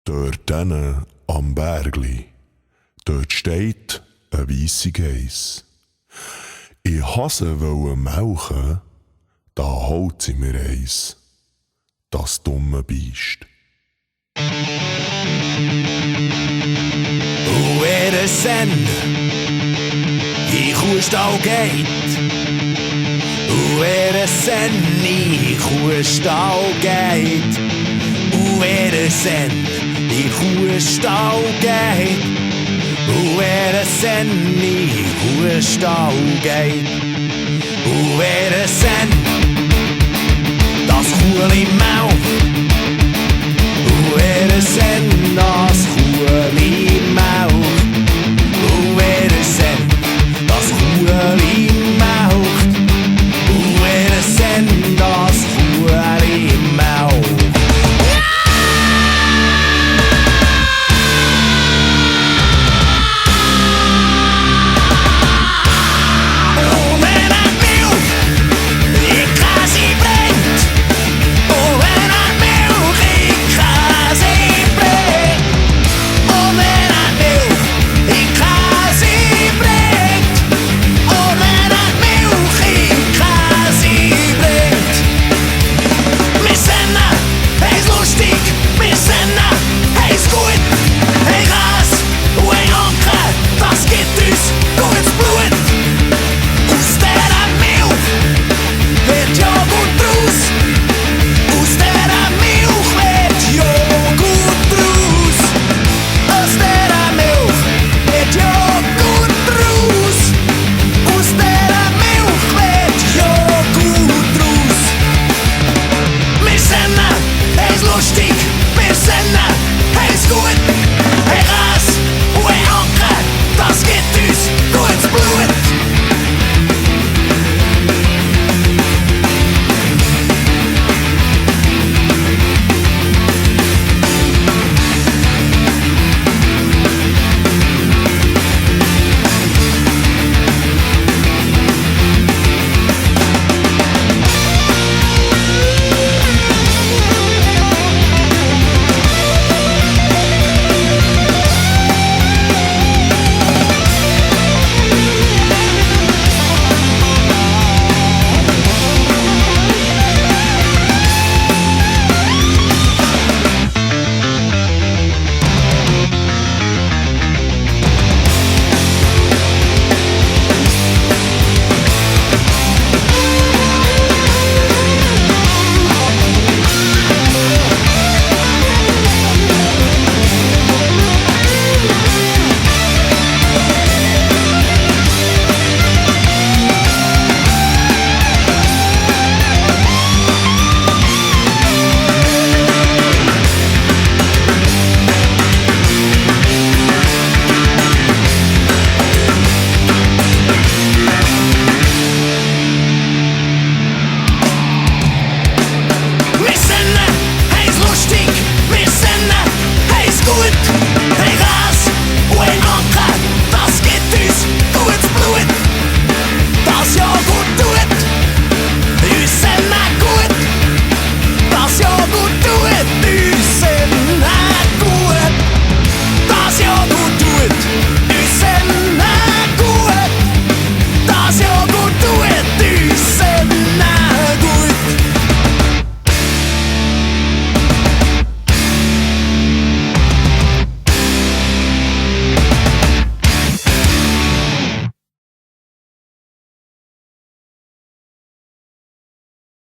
Dort hinten am Bergli, dort steht eine weisse Geiss. Ich wollte sie melken, da holt sie mir eins, das dumme Biest. Wer es sen i Kuhstall geht, wer es sen i Kuhstall geht, wer es sen i Kuhstall geht, wer es sen i Kuhstall geht, wer es sen das Kuhl im Mauch